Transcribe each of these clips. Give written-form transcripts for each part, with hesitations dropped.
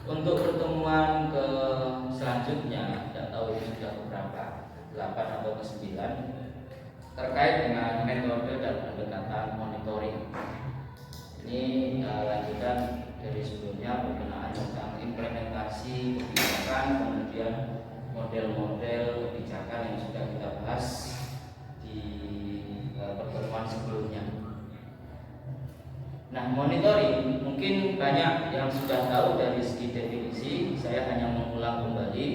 Untuk pertemuan ke selanjutnya, tidak tahu ini sudah berapa, 8 atau ke 9, terkait dengan metode dan pendekatan monitoring. Ini lanjutan dari sebelumnya berkenaan tentang implementasi kebijakan, kemudian model-model kebijakan yang sudah kita bahas di pertemuan sebelumnya. Nah, monitoring mungkin banyak yang sudah tahu dari segi definisi. Saya hanya mengulang kembali.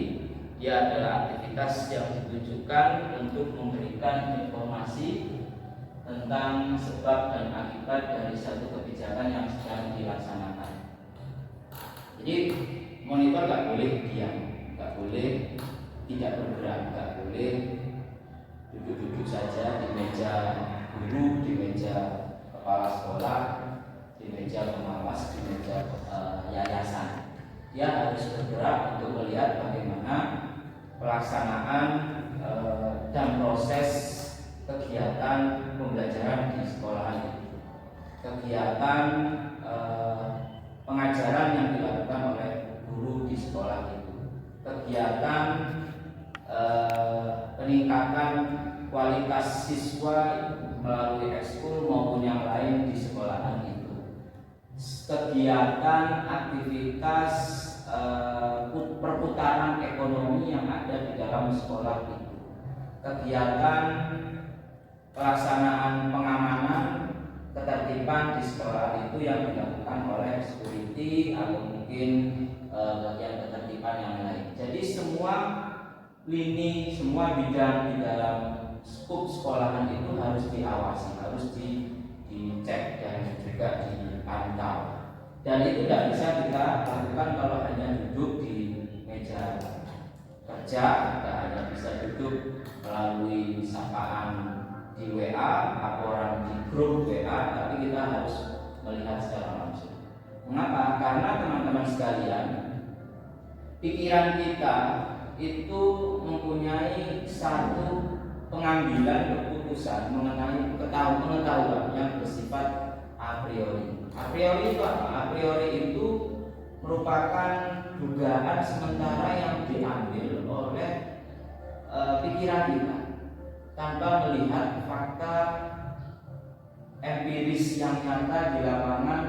Dia adalah aktivitas yang ditujukan untuk memberikan informasi tentang sebab dan akibat dari satu kebijakan yang sedang dilaksanakan. Jadi monitor nggak boleh diam, nggak boleh tidak bergerak, nggak boleh duduk-duduk saja di meja guru, di meja kepala sekolah, di meja pengawas, di meja yayasan. Dia harus bergerak untuk melihat bagaimana pelaksanaan dan proses kegiatan pembelajaran di sekolah itu, kegiatan pengajaran yang dilakukan oleh guru di sekolah itu, kegiatan peningkatan kualitas siswa melalui ekskul maupun yang lain di sekolahan itu, kegiatan aktivitas perputaran ekonomi yang ada di dalam sekolah itu, kegiatan pelaksanaan pengamanan ketertiban di sekolah itu yang dilakukan oleh security atau mungkin bagian ketertiban yang lain. Jadi semua lini, semua bidang di dalam skup sekolahan itu harus diawasi, harus dicek dan juga dipantau. Dan itu tidak bisa kita lakukan kalau hanya duduk di meja kerja, kita hanya bisa duduk melalui sapaan di WA, laporan di grup WA, tapi kita harus melihat secara langsung. Mengapa? Karena teman-teman sekalian, pikiran kita itu mempunyai satu pengambilan keputusan mengenai pengetahuan yang bersifat a priori. A priori itu apa? A priori itu merupakan dugaan sementara yang diambil oleh pikiran kita tanpa melihat fakta empiris yang nyata di lapangan,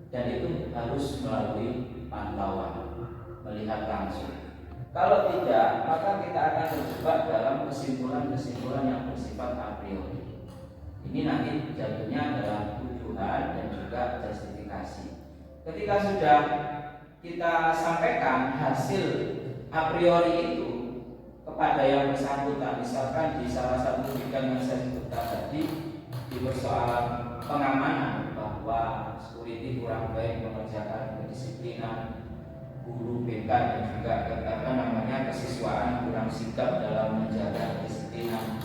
dan itu harus melalui pantauan, melihat langsung. Kalau tidak, maka kita akan terjebak dalam kesimpulan-kesimpulan yang bersifat a priori. Ini nanti jatuhnya dalam tuduhan dan juga justifikasi. Ketika sudah kita sampaikan hasil a priori itu kepada yang bersangkutan, misalkan di salah satu bidang yang saya sebutkan tadi, di persoalan pengamanan, bahwa security kurang baik mengerjakan kedisiplinan, guru BK dan juga kesiswaan kurang sigap dalam menjaga kedisiplinan.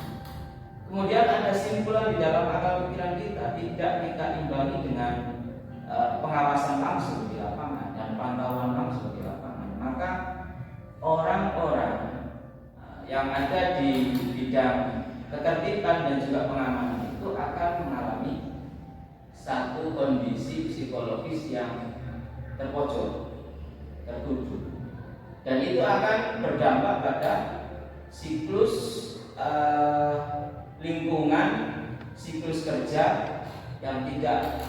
Kemudian ada simpulan di dalam akal pikiran kita, tidak kita imbangi dengan pengawasan langsung di lapangan dan pantauan langsung di lapangan, maka orang-orang yang ada di bidang ketertiban dan juga pengamanan itu akan mengalami satu kondisi psikologis yang terpojok, tertuju, dan itu akan berdampak pada siklus lingkungan, siklus kerja yang tidak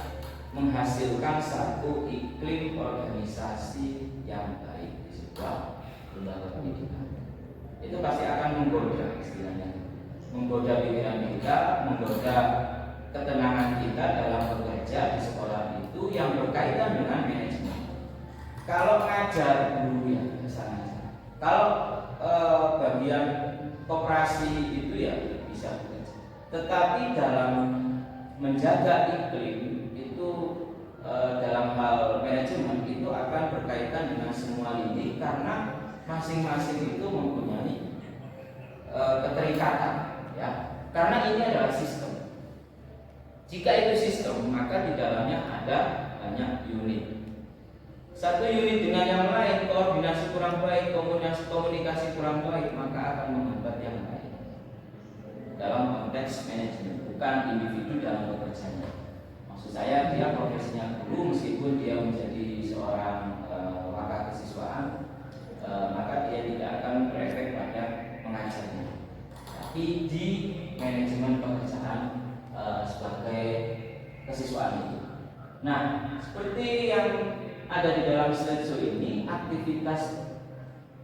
menghasilkan satu iklim organisasi yang baik di sebuah lembaga pendidikan. Itu pasti akan menggoda, istilahnya menggoda pikiran kita, menggoda ketenangan kita dalam bekerja di sekolah itu yang berkaitan dengan manajemen. Kalau ngajar guru ya biasanya, kalau bagian koperasi itu ya bisa bekerja. Tetapi dalam menjaga iklim itu dalam hal manajemen itu akan berkaitan dengan semua lini, karena masing-masing itu mempunyai keterikatan, ya. Karena ini adalah sistem. Jika itu sistem, maka di dalamnya ada banyak unit. Satu unit dengan yang lain, koordinasi kurang baik, komunikasi kurang baik, maka akan menghambat yang lain. Dalam konteks manajemen, bukan individu dalam bekerjanya. Maksud saya, dia profesinya guru, meskipun dia menjadi seorang wakil kemahasiswaan, maka dia tidak akan berefek pada mengajarnya, tapi di manajemen pekerjaan sebagai kesiswaan itu. Nah, seperti yang ada di dalam slideshow ini, aktivitas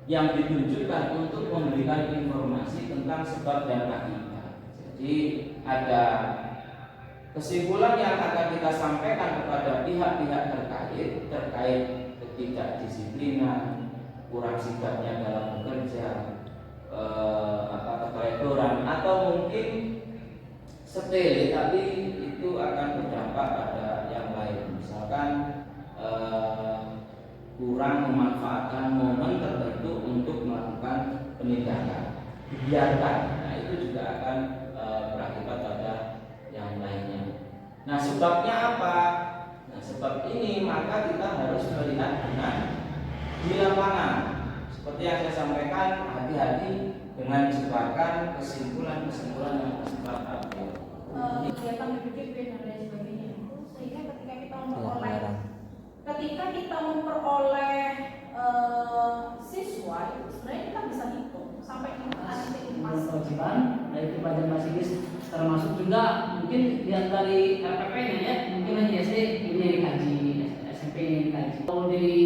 yang ditunjukkan untuk memberikan informasi tentang sebab dan akibat. Jadi ada kesimpulan yang akan kita sampaikan kepada pihak-pihak terkait ketidakdisiplinan, kurang sigapnya dalam bekerja, keteledoran, atau mungkin sepele tapi itu akan berdampak pada yang lain. Misalkan kurang memanfaatkan momen tertentu untuk melakukan penindakan, dibiarkan, nah itu juga akan berakibat pada yang lainnya. Nah, sebabnya apa? Nah, sebab ini maka kita harus melihat dengan di lapangan. Seperti yang saya sampaikan, hati-hati dengan jebakan kesimpulan-kesimpulan yang bersifat abstrak. Kegiatan BPDB dan lain sebagainya itu, sehingga ketika kita memperoleh siswa itu sebenarnya kita bisa hitung sampai kewajiban dari kewajiban masinis, termasuk juga mungkin yang dari RPP-nya ya, mungkin lagi SD ini dikaji, SMP ini dikaji. Kalau dari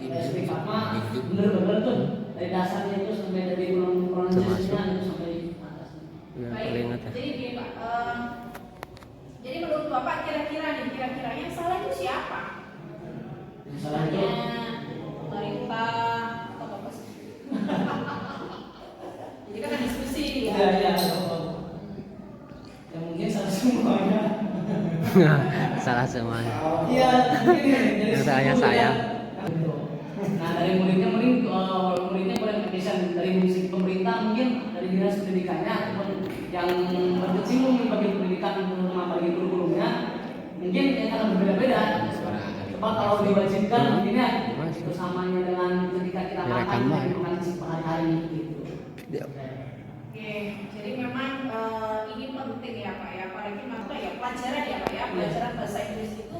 SD Fatma bener-bener tuh dari dasarnya itu sampai dari pronunciasinya itu sampai atasnya. Baik, jadi gini Pak, jadi menurut Bapak kira-kira yang salah itu siapa? Salahnya pemerintah atau apa sih? Jadi kan ada diskusi ya. Iya. Ya mungkin salah semuanya. Salah semuanya. Iya, Yang salahnya saya. Nah, dari muridnya muridnya boleh bisa dari segi pemerintah, mungkin dari dinas pendidikannya, ataupun yang berkecimpung bagi pendidikan terutama bagi kurikulumnya, mungkin akan berbeda-beda. Sebab kalau diwajibkan mungkin ya bersamanya dengan ketika kita makan hari-hari gitu. Oke, jadi memang ini penting ya Pak ya, apalagi maksudnya ya pelajaran ya Pak ya, pelajaran bahasa Inggris itu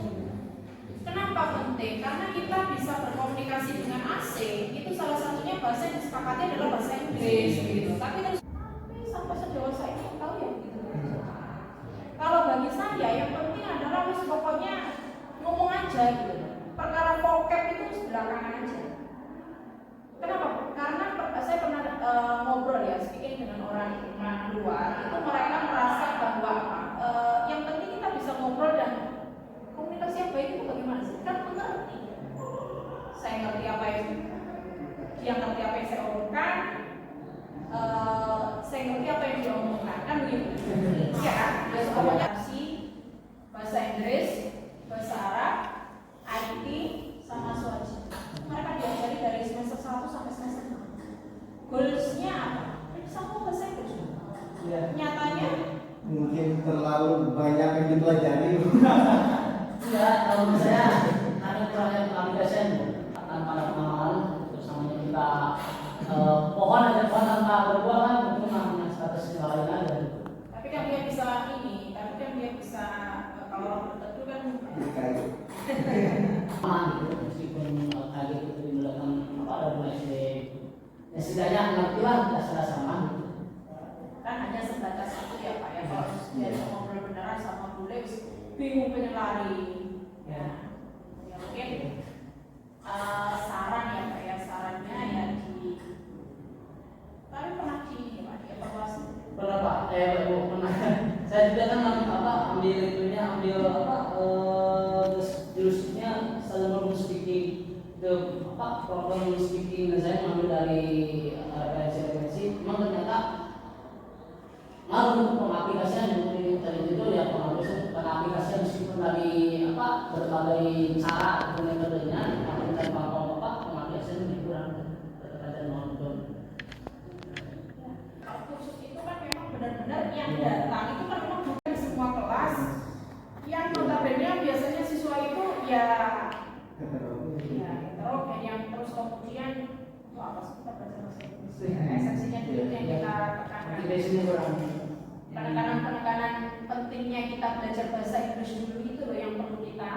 kenapa penting? Karena kita bisa berkomunikasi dengan asing, itu salah satunya bahasa yang disepakati adalah bahasa Inggris gitu. Tapi terus sampai sedewasa ini tahu ya gitu. Kalau bagi saya yang penting adalah wis pokoknya ngomong aja gitu. Perkara vocab itu belakangan aja. Kenapa? Karena saya pernah ngobrol ya, speaking dengan orang luar, itu mereka merasa bahwa yang penting kita bisa ngobrol dan komunikasi yang baik itu bagaimana sih? Kan mengerti. Saya ngerti apa yang dia ngerti apa yang saya omongkan, saya ngerti apa yang dia omongkan, kan begitu? Ya kan? Komunikasi bahasa Inggris, bahasa Arab, IT, sama swasta. Mereka diajari dari semester 1 sampai semester 6. Goalsnya apa? Bisa ngomong bahasa Inggris. Ya. Nyatanya Mungkin terlalu banyak yang dipelajari. Ya, kalau menurut saya ada kurangnya pengaplikasian tanpa ada pengalaman, terus namanya kita pohon tanpa berbuah kan itu namanya status lain aja. tapi kan dia bisa kalau orang tertentu kan Aman gitu, meskipun kaget itu dilakukan apa ada dua SD, ya setidaknya ngerti lah dasar-dasar aman. kan hanya sebatas itu ya Pak ya, kalau dia ngobrol beneran sama bule bingung pengen lari ya, mungkin saran ya Pak ya, sarannya ya tapi pernah di Pak ya evaluasi Pernah Pak, pernah. Saya juga kan ambil jurusnya Salomon speaking, program speaking, dan saya mengambil dari referensi. Memang ternyata ngaruh pengaplikasian yang tadi itu ya, pengaplikasian meskipun dari berbagai cara atau metodenya, namun tanpa pengaplikasian lebih kurang terkadang nonton. kalau kursus itu kan memang benar-benar yang datang itu kan memang bukan semua kelas yang notabene biasanya siswa itu ya heterogen yang terus kemudian itu apa sih kita belajar bahasa Inggris esensinya dulu yang kita tekankan, penekanan pentingnya kita belajar bahasa Inggris dulu itu loh yang perlu kita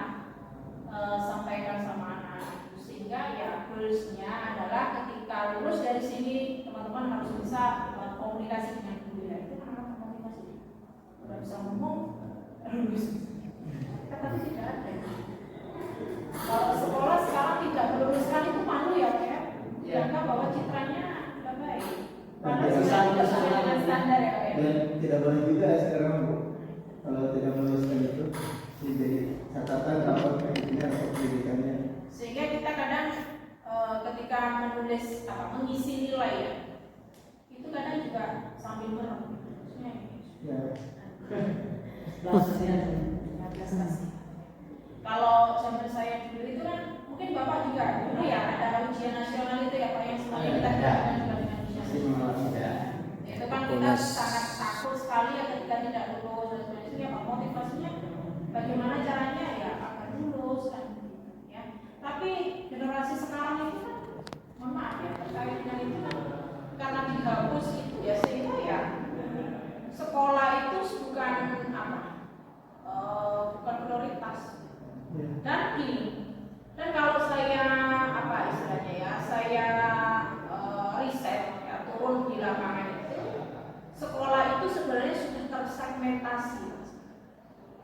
sampaikan sama anak-anak. sehingga ya goalsnya adalah ketika lulus dari sini teman-teman harus bisa komunikasi dengan guru ya. Itu kan apa komunikasi? Udah bisa ngomong lulus. Tapi tidak ada. Kalau sekolah sekarang tidak meluluskan itu malu ya Pak ya. Dianggap bahwa citranya tidak baik. Padahal sudah tidak sesuai dengan standar ya Pak ya. Dan tidak boleh juga sekarang Bu, kalau tidak meluluskan itu jadi catatan rapor pendidikannya. Sehingga kita kadang ketika menulis mengisi nilai ya, itu kadang juga sambil merem. Ya. Prestasi. Kalau zaman saya dulu itu kan mungkin Bapak juga dulu ya ada ujian nasional itu ya Pak yang semuanya kita lakukan juga dengan ujian nasional. Itu kan kita sangat takut sekali ya ketika tidak lulus dan sebagainya. Pak motivasinya bagaimana caranya ya agar lulus kan ya. Tapi generasi sekarang itu kan mohon maaf ya terkait dengan itu kan karena dihapus itu ya sehingga ya sekolah itu bukan bukan prioritas. Dan kalau saya istilahnya ya saya riset ya turun di lapangan itu sekolah itu sebenarnya sudah tersegmentasi.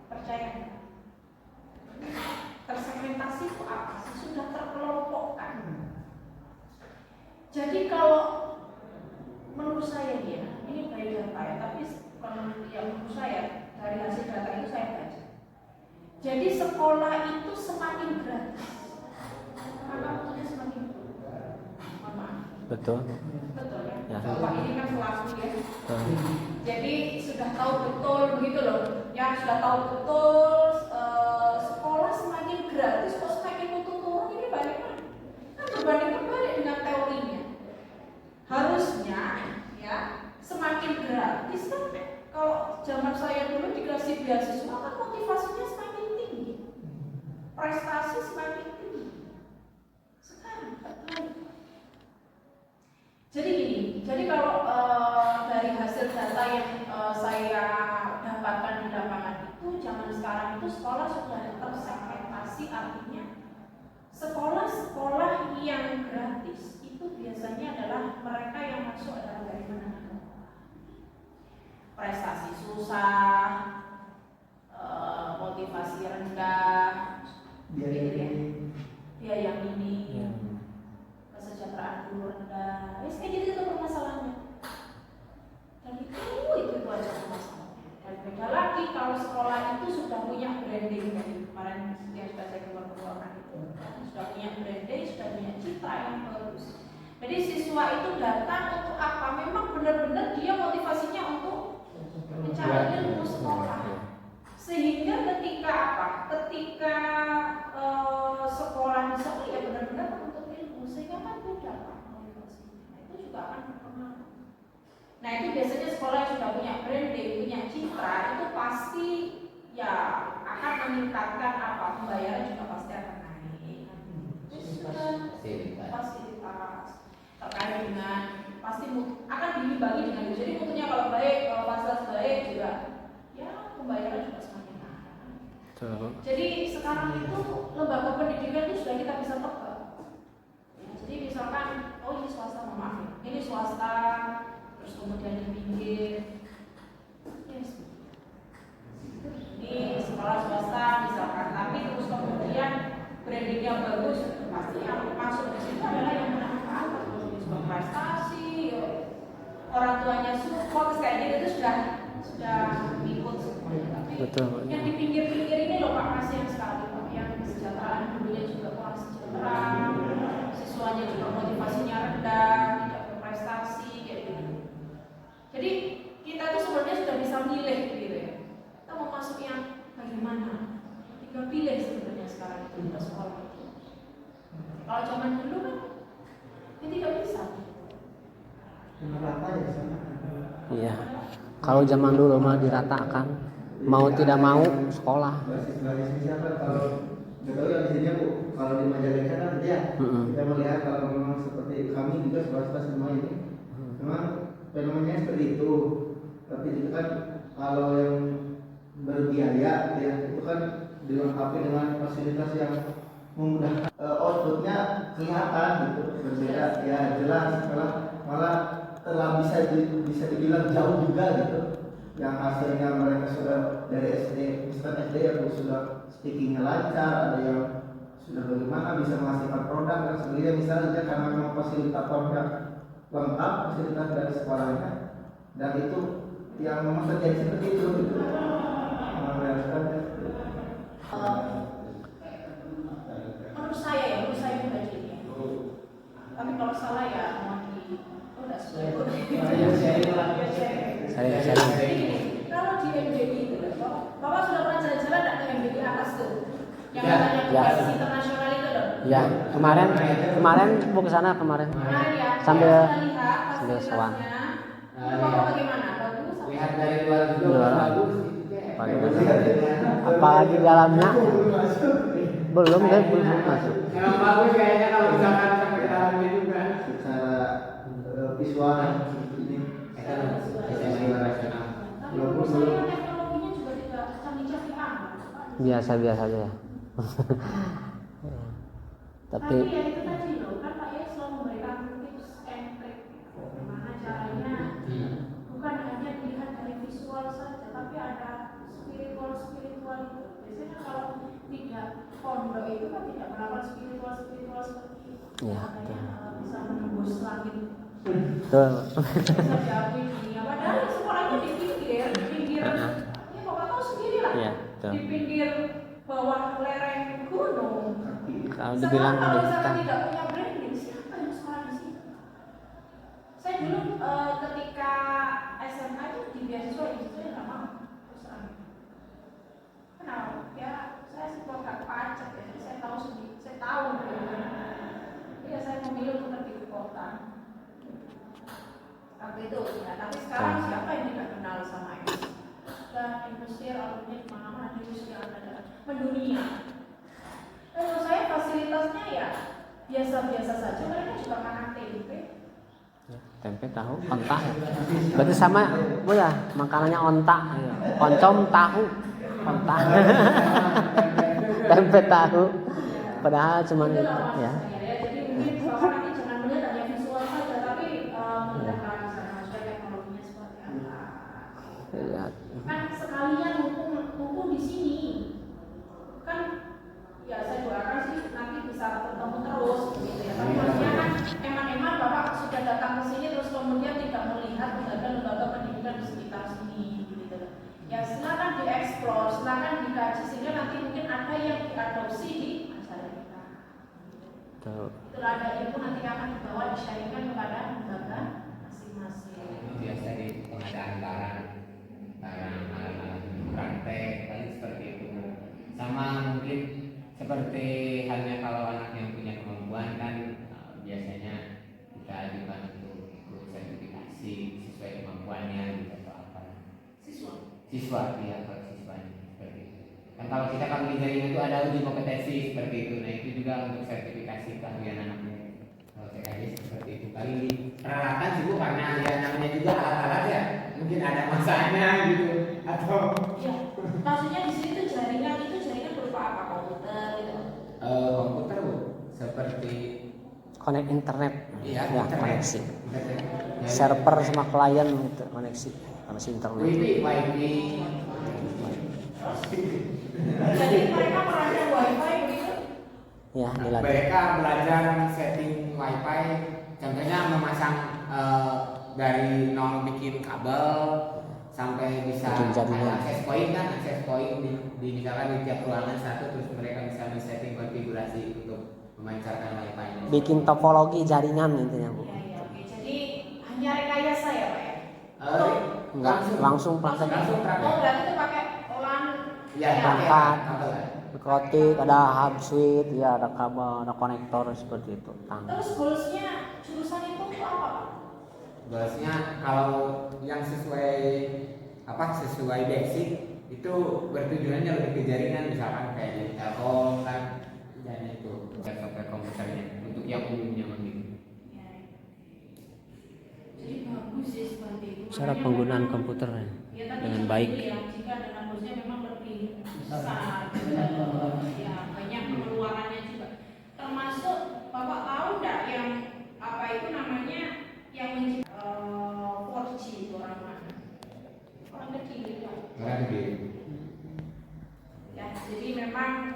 Percaya? Tersegmentasi itu apa sih? Sudah terkelompokkan. Jadi kalau menurut saya ini dari data ya, tapi bukan menurut saya dari hasil data itu saya baca. Jadi sekolah itu semakin gratis. Maka waktunya semakin mahal. Betul. Betul ya. Ya. Bapak ini kan selaku ya. Jadi sudah tahu betul begitu loh. Ya sudah tahu betul sekolah semakin gratis kok semakin mutu turun ini bagaimana? Kan berbanding terbalik dengan teorinya. Harusnya ya semakin gratis kan kalau zaman saya dulu dikasih beasiswa kan motivasinya semakin tinggi, prestasi semakin tinggi. Sekarang terbalik. Jadi gini, jadi kalau dari hasil data yang saya dapatkan di lapangan itu zaman sekarang itu sekolah sudah tersegmentasi, artinya sekolah-sekolah yang gratis itu biasanya adalah mereka yang masuk adalah dari menengah ke bawah. Prestasi susah, motivasi rendah, dia yang ini, kesejahteraan guru rendah, kayak gitu itu permasalahannya. Dan itu aja masalahnya. Dan beda lagi kalau sekolah itu sudah punya branding dari kemarin yang sudah saya keluarkan itu, sudah punya branding, sudah punya citra yang bagus. Jadi siswa itu datang untuk apa? Memang benar-benar dia motivasinya untuk mencari ilmu sekolah. Sehingga ketika Ketika sekolah di sana ya benar-benar menuntut ilmu, sehingga kan beda Pak motivasinya. Nah, itu juga akan berpengaruh. Nah itu biasanya sekolah yang sudah punya branding, punya citra itu pasti ya akan meningkatkan pembayaran juga pasti akan naik. Fasilitas terkait dengan pasti akan diimbangi dengan itu. Jadi mutunya kalau baik, kalau fasilitas baik juga ya pembayaran juga semakin naik. Jadi sekarang itu lembaga pendidikan itu sudah kita bisa tebak. Jadi misalkan ini swasta, maaf ya, ini swasta, terus kemudian di pinggir, ini sekolah swasta misalkan, tapi terus kemudian brandingnya bagus, pasti yang masuk di situ adalah yang menengah ke atas, sebuah prestasi, orang tuanya support kayak gitu itu sudah ikut semuanya. Tapi Betul. yang di pinggir-pinggir ini loh Pak, kasihan sekali Pak, yang kesejahteraan dulunya juga kurang sejahtera, siswanya juga motivasinya rendah, tidak berprestasi kayak gitu. Jadi kita tuh sebenarnya sudah bisa milih gitu ya. Kita mau masuk yang bagaimana? Tinggal pilih sebenarnya sekarang itu kita sekolah itu. Kalau zaman dulu kan ya tidak bisa. Rata ya sana. Iya. Kalau zaman dulu mah diratakan, mau tidak mau sekolah. Basis siapa kalau nggak tahu ya biasanya Bu, kalau di Majalengka kan ya kita melihat kalau memang seperti kami juga swasta semua ini memang fenomenanya seperti itu. Tapi itu kan kalau yang berbiaya ya itu kan dilengkapi dengan fasilitas yang memudahkan outputnya kelihatan gitu berbeda ya jelas malah telah bisa dibilang jauh juga gitu yang hasilnya mereka sudah dari SD misalkan SD yang sudah speakingnya lancar, ada yang sudah bagaimana bisa menghasilkan produk dan sebagainya misalnya karena memang fasilitatornya lengkap fasilitas dari sekolahnya dan itu yang memang terjadi seperti itu gitu. Menurut saya pribadi ya. Tapi kalau salah ya mohon enggak Sharing. Jadi gini, kalau di MBI itu, Bapak sudah pernah jalan-jalan nggak ke MBI atas tuh? Yang katanya berbasis internasional itu loh. Ya, kemarin Bu ke sana kemarin. Kemarin ya, Sambil saya sudah lihat sowan. fasilitasnya. Itu Bapak bagaimana? Bagus? Lihat dari luar juga bagus. Apalagi dalamnya belum masuk. Memang bagus kayaknya kalau misalkan sampai dalamnya juga. Secara visual ini Tapi saya teknologinya juga tidak canggih-canggih amat. Biasa aja ya. Tapi Tapi ya itu tadi loh, kan Pak Yai selalu memberikan tips and trick bagaimana caranya. Bukan hanya dilihat dari visual saja, tapi ada spiritual itu. Biasanya kalau tidak pondok itu kan tidak melakukan spiritual seperti itu. Ya, Makanya bisa menembus langit. betul. Bisa diakui dunia. Padahal sekolahnya di pinggir. Ya Bapak tahu sendiri lah. Iya, betul. Di pinggir bawah lereng gunung. Kalau dibilang Sekarang kalau pendidikan misalkan tidak punya branding, siapa yang sekolah di sini? Saya dulu ketika SMA itu di beasiswa nggak mau terus terang. Kenapa? Ya saya sih nggak pajak ya, saya tahu sendiri, saya tahu. Ya saya memilih untuk pergi ke kota. Waktu itu ya, tapi sekarang siapa yang tidak kenal sama ini? Dan industri alumni mana-mana industri ada mendunia. Menurut saya fasilitasnya ya biasa-biasa saja, mereka juga makan tempe, tahu, ontak. Berarti sama Bu ya, makanannya ontak. Oncom tahu, ontak. Tempe tahu. Padahal cuman itu itu lah ya. maksudnya ya. Jadi mungkin Bapak nanti jangan melihat hanya visual saja, tapi melihat maksudnya teknologinya seperti apa. Lihat. Kan sekalian mumpung di sini kan ya saya doakan sih nanti bisa bertemu terus gitu ya. Tapi maksudnya kan emang Bapak sudah datang ke sini terus kemudian tidak melihat lembaga pendidikan di sekitar sini gitu. Ya silakan dieksplor, silakan dikaji sehingga nanti mungkin ada yang diadopsi di masyarakat kita. Betul. Itulah ada ilmu nanti akan dibawa disyaringkan kepada lembaga masing-masing. Biasa di pengadaan barang alat praktek kan seperti itu. Sama mungkin seperti halnya kalau anak yang punya kemampuan kan biasanya kita ajukan untuk sertifikasi sesuai kemampuannya gitu atau apa. Siswa ya, kalau siswanya seperti itu. Kan kalau kita kan di jaringan itu ada uji kompetensi seperti itu. Nah itu juga untuk sertifikasi keahlian anaknya. Kalau TKJ seperti itu kali di peralatan sih Bu, karena dia namanya juga alat-alat ya. Mungkin ada masanya gitu atau Ya, maksudnya di sini tuh jaringan berupa apa? Komputer gitu. komputer Bu, seperti Connect internet. iya, Ya, internet. koneksi. Internet. Server sama klien gitu, koneksi internet. Wifi. Jadi mereka merancang wifi begitu. Ya, dilatih. Mereka belajar setting wifi, contohnya memasang dari nol bikin kabel sampai bisa Bikin jaringan. akses point di misalkan di tiap ruangan satu, terus mereka bisa men-setting konfigurasi untuk memancarkan wifi. Bikin topologi jaringan intinya Bu. Iya, oke. Jadi hanya rekayasa ya Pak ya? Enggak, langsung praktek. Langsung praktek. Oh berarti itu pakai LAN. Ya, Angkat. kabel. Mikrotik, ada hub switch, ya ada kabel, ada konektor seperti itu. Terus goalsnya jurusan itu apa Pak? Goalsnya kalau yang sesuai basic itu bertujuannya lebih ke jaringan, misalkan kayak jadi telkom kan, dan itu software komputernya untuk yang umumnya begitu. Jadi bagus sih seperti itu. Cara penggunaan komputer Ya, tadi dengan itu baik. ya, jika dengan bosnya memang lebih besar, ya banyak pengeluarannya juga. Termasuk Ya, jadi memang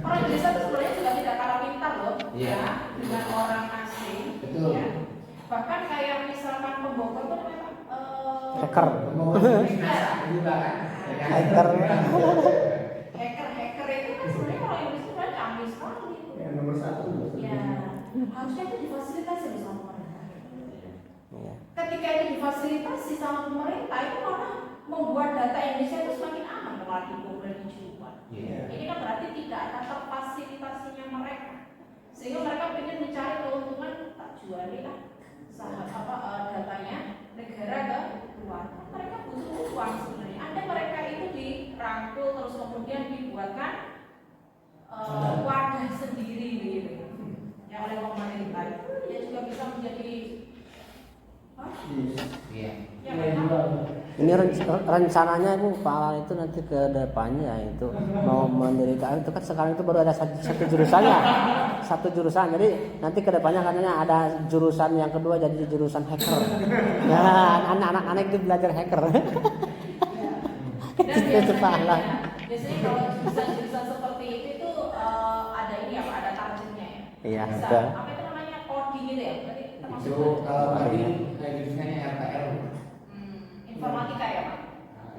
orang Indonesia itu sebenarnya juga tidak kalah pintar loh, Iya. ya, dengan orang asing. Betul. Ya. Bahkan kayak misalkan pembokor itu memang Hacker. Hacker. hacker itu kan sebenarnya orang Indonesia sebenarnya canggih sekali. Yang nomor satu. Ya, harusnya itu difasilitasi sama pemerintah. Iya. Ketika itu difasilitasi sama pemerintah, itu malah membuat data Indonesia itu semakin aman kalau dijual. Iya. Ini kan berarti tidak ada terfasilitasinya mereka, sehingga mereka ingin mencari keuntungan, tak jualin lah datanya negara ke luar. Mereka butuh uang sebenarnya. Ada mereka itu dirangkul terus kemudian dibuatkan wadah sendiri begitu, yang oleh pemerintah itu ya juga bisa menjadi Iya. ya memang Ini rencananya Bu Pak Alan itu nanti ke depannya itu mau mendirikan itu kan sekarang itu baru ada satu jurusan ya, satu jurusan. Jadi nanti ke depannya katanya ada jurusan yang kedua jadi jurusan hacker. Ya anak-anak itu belajar hacker. dan Itu Pak Alan. biasanya kalau jurusan-jurusan seperti itu ada ini apa, ada targetnya ya. Iya, Bisa, betul. apa itu namanya, coding gitu ya, berarti termasuk Itu kalau tadi jurusannya RTL. informatika ya Pak.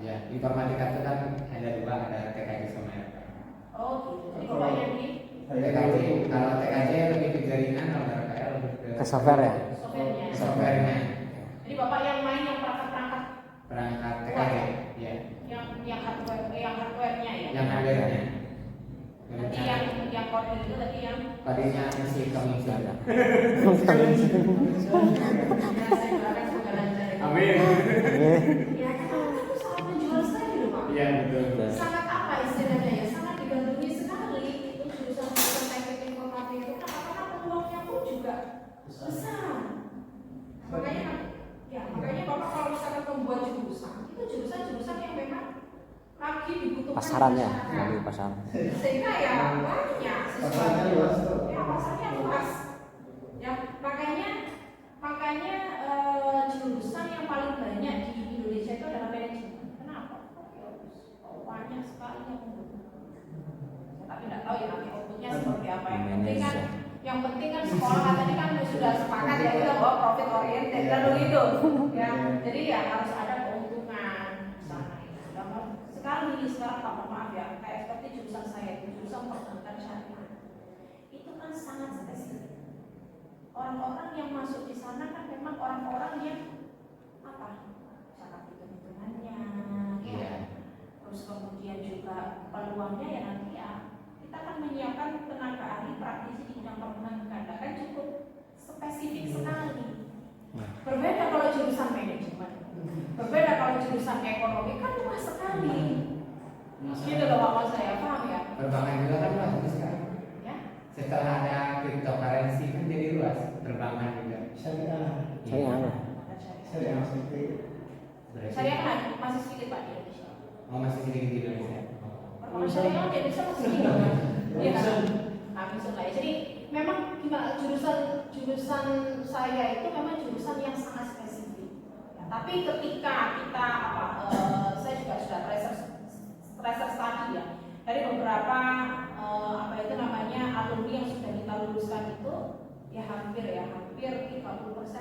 Ya, informatika itu kan ada dua, ada TKJ sama RTL. Oh gitu, jadi bapaknya di TKJ, kalau TKJ lebih ke jaringan, kalau RTL lebih Ke software ya? softwarenya. softwarenya. Jadi bapak yang main yang perangkat-perangkat Perangkat TKJ, ya. yang hardware-nya ya. Yang hardware-nya. Nanti yang coding itu tadi yang Tadinya masih kami ada. saya doakan semoga lancar ya. Amin. Ya karena itu sangat menjual sekali loh Pak. Iya betul. Sangat apa istilahnya ya, sangat digandrungi sekali itu jurusan-jurusan teknik informatika itu karena peluangnya pun juga besar. Makanya bapak kalau misalkan membuat jurusan itu jurusan yang memang lagi dibutuhkan Pasarannya, masyarakat. lagi pasaran. Sehingga ya banyak Pasarnya luas tuh. ya pasarnya luas ya, makanya jurusan yang paling banyak di Indonesia itu adalah manajemen. Kenapa? Banyak sekali yang membutuhkan. Tapi tidak tahu ya nanti outputnya seperti apa. Yang penting kan sekolah tadi kan sudah sepakat ya kita bahwa profit oriented kan begitu ya. Jadi ya harus ada keuntungan di sana. Sekarang Pak, mohon maaf ya, kayak seperti jurusan saya itu jurusan perbankan syariah. Itu kan sangat spesifik. Orang-orang yang masuk di sana kan memang orang-orang yang apa? Cara hitung-hitungannya, ya. Terus kemudian juga peluangnya ya nanti ya kita akan menyiapkan tenaga ahli praktisi di bidang perbankan, kan cukup spesifik sekali. Berbeda kalau jurusan manajemen, berbeda kalau jurusan ekonomi kan luas sekali. Gitu loh Pak, saya paham ya. Perbankan juga kan luas itu sekarang. Ya. Setelah ada cryptocurrency kan jadi luas perbankan juga. Syariah. Saya seperti Saya kan masih sedikit Pak di Indonesia. Oh masih sedikit di Indonesia. Perbankan syariah di Indonesia masih sedikit. Iya kan? Langsung lah ya. Jadi memang gimana jurusan saya itu memang jurusan yang sangat spesifik. Ya, tapi ketika kita saya juga sudah research study ya dari beberapa alumni yang sudah kita luluskan itu ya hampir 30%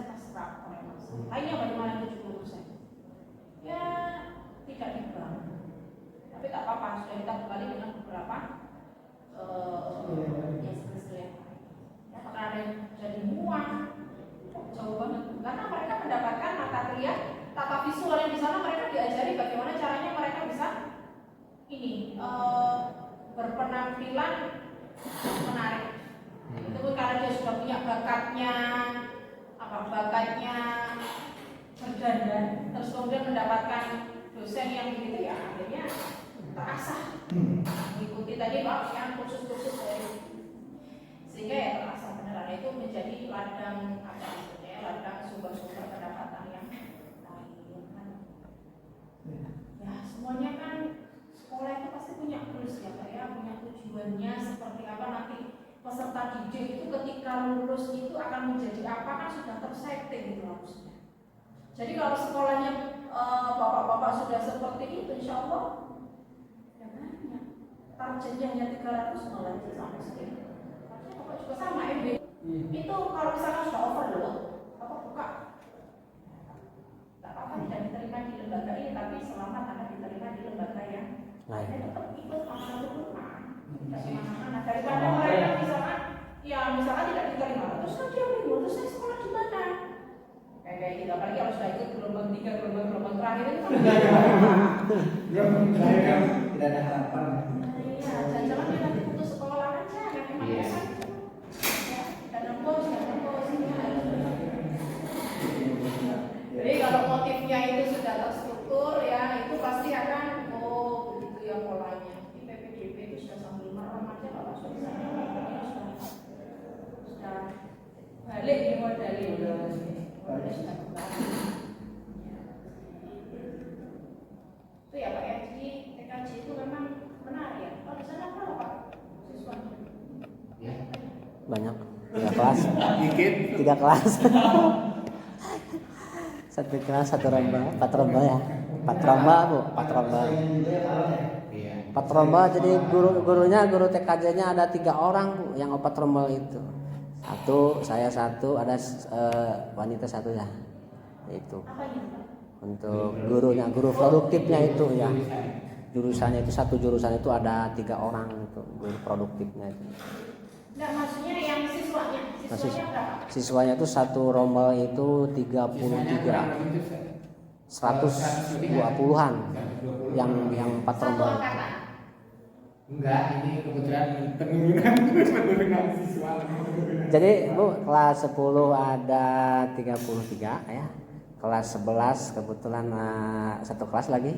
terserap oleh mas. Lainnya bagaimana 70%? Ya tidak di bank. Tapi tak apa-apa, sudah kita kembali dengan beberapa ya karena ada yang jadi muak jauh banget karena mereka mendapatkan mata kuliah tata visual yang di sana mereka diajari bagaimana caranya mereka bisa berpenampilan menarik. Itu pun karena dia sudah punya bakatnya berdandan, terus kemudian mendapatkan dosen yang begitu ya akhirnya terasah mengikuti tadi Pak yang kursus-kursus dari sehingga ya terasa beneran itu menjadi ladang ladang sumber-sumber pendapatan yang lain kan. Ya semuanya kan sekolah itu pasti punya goals ya Pak ya, punya tujuannya seperti apa nanti peserta didik itu ketika lulus itu akan menjadi apa kan sudah tersetting itu harusnya. Jadi kalau sekolahnya bapak-bapak sudah seperti itu, insya Allah ya banyak. Targetnya 300 malah bisa sampai segitu. Harusnya bapak juga sama MB. Itu kalau misalkan sudah overload, bapak buka. Tak apa tidak diterima di lembaga ini, tapi selamat Anda diterima di lembaga yang lain. Tetap ikut amanah rumah. Tidak semena-mena. Daripada mereka misalkan, ya misalkan tidak diterima, terus kan dia bingung, terus saya sekolah di mana? Kayak gitu, apalagi kalau sudah ikut gelombang 3, gelombang terakhir itu kan tidak ada harapan. iya, jangan-jangan dia nanti putus sekolah aja, nanti makan ya, tidak nembus. Jadi kalau motifnya itu sudah terstruktur ya, itu pasti akan, oh begitu ya polanya. Di PPDB itu sudah sambil merem aja kalau sudah balik di modalnya sudah kembali. Itu ya Pak ya, jadi TKJ itu memang benar ya. Kalau di sana berapa Pak siswanya? Ya. Banyak, 3 kelas. Dikit. 3 kelas. 1 kelas 1 romba, 4 romba ya. 4 romba Bu, 4 romba. Iya. 4 romba, jadi guru TKJ-nya ada 3 orang Bu, yang 4 rombel itu. Saya 1, ada wanita 1 ya. Itu. Apa ini Pak? Untuk gurunya, guru produktifnya itu ya. Jurusannya itu 1 jurusan itu ada 3 orang itu, guru produktifnya itu. Enggak, maksudnya yang siswanya berapa? Siswanya itu 1 rombel itu 33. 120-an yang 4 Satu rombel. angkatan. Enggak, ini kebetulan penurunan siswa. Jadi Bu, kelas 10 ada 33 ya. Kelas 11 kebetulan 1 kelas lagi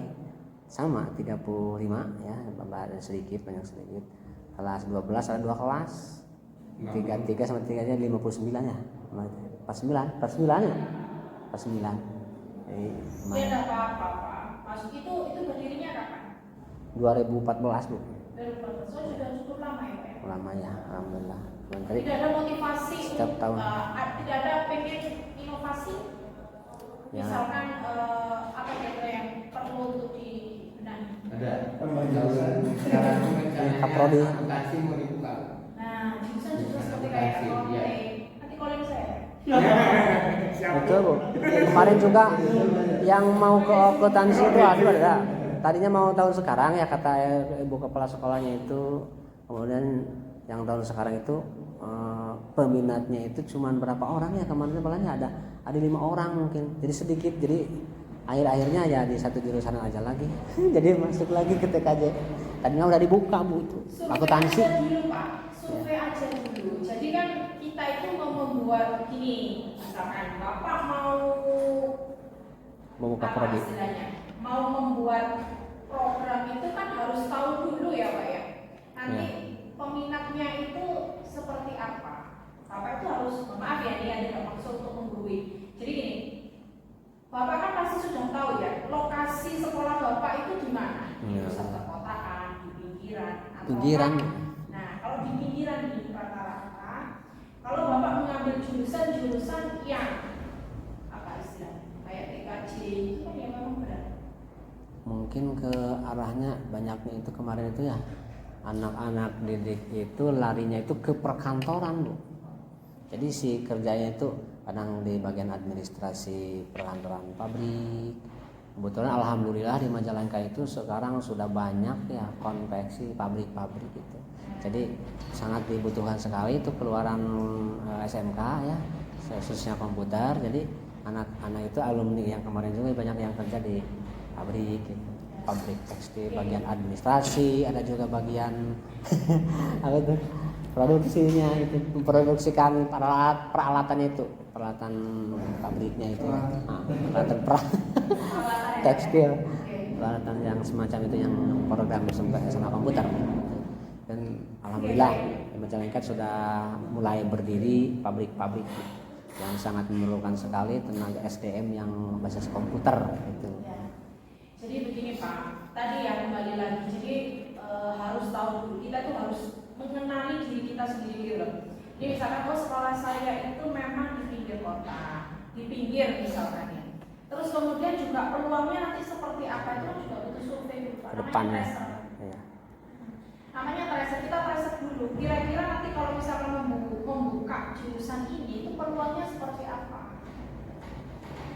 sama 35 ya, banyak sedikit. Kelas 12 ada 2 kelas. 33 sama 3-nya 59 ya. 49 ya. 49. Jadi Ya enggak apa-apa Pak. Maksud itu berdirinya kapan? 2014 Bu. 2014. So, sudah cukup lama ya Pak ya? Lama ya, alhamdulillah. Tidak ada motivasi setiap tahun. Tidak ada pengen inovasi. Ya. Misalkan apa kira-kira yang perlu untuk dibenahi? Ada. Sekarang Kaprodi. Aplikasi mau dibuka. Nah, jurusan seperti kayak Iya. nanti calling saya. Betul Bu. Kemarin juga yang mau ke akuntansi itu ada. Tadinya mau tahun sekarang ya kata ibu kepala sekolahnya itu. Kemudian yang tahun sekarang itu peminatnya itu cuma berapa orang ya, kemarin palanya ada 5 orang mungkin. Jadi sedikit. Jadi akhir-akhirnya ya di 1 jurusan aja lagi. Jadi masuk lagi ke TKJ. Tadinya udah dibuka Bu itu. Akuntansi. Survei aja dulu Pak. Survei aja dulu. Jadi kan kita itu mau membuat gini, misalkan Bapak mau Membuka apa prodi. istilahnya? Mau membuat program itu kan harus tahu dulu ya Pak ya. Nanti peminatnya itu seperti apa? Bapak itu harus, maaf ya ini ada maksud untuk menggurui. Jadi gini, Bapak kan pasti sudah tahu ya lokasi sekolah Bapak itu di mana? Di pusat perkotaan, di pinggiran, atau Pinggiran. Nah, kalau di pinggiran di rata-rata, kalau Bapak mengambil jurusan yang apa istilahnya? Kayak TKJ itu kan yang memang berat. Mungkin ke arahnya banyaknya itu kemarin itu ya anak-anak didik itu larinya itu ke perkantoran Bu. Jadi si kerjanya itu kadang di bagian administrasi perkantoran pabrik. Kebetulan alhamdulillah di Majalengka itu sekarang sudah banyak ya konveksi pabrik-pabrik itu. Jadi sangat dibutuhkan sekali itu keluaran SMK ya, khususnya komputer. Jadi anak-anak itu alumni yang kemarin juga banyak yang kerja di pabrik gitu. Pabrik tekstil, bagian administrasi, ada juga bagian apa itu produksinya itu, memproduksikan peralatan itu, peralatan pabriknya itu, peralatan tekstil, peralatan yang semacam itu yang program sama komputer. Dan alhamdulillah di Majalengka sudah mulai berdiri pabrik-pabrik yang sangat memerlukan sekali tenaga SDM yang berbasis komputer itu. Jadi begini Pak, tadi ya kembali lagi, jadi harus tahu dulu, kita tuh harus mengenali diri kita sendiri gitu loh. Jadi misalkan sekolah saya itu memang di pinggir kota, di pinggir misalkan ya. Terus kemudian juga peluangnya nanti seperti apa itu juga butuh survei dulu, Pak. Kedepannya. Namanya tracer. Iya. Namanya tracer, kita tracer dulu. Kira-kira nanti kalau misalkan membuka jurusan ini itu peluangnya seperti apa?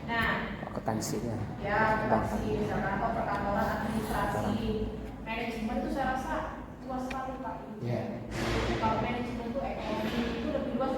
Nah, Akuntansinya. ya akuntansi misalkan atau perkantoran, administrasi, manajemen itu saya rasa luas sekali Pak. Iya. Kalau manajemen itu ekonomi itu lebih luas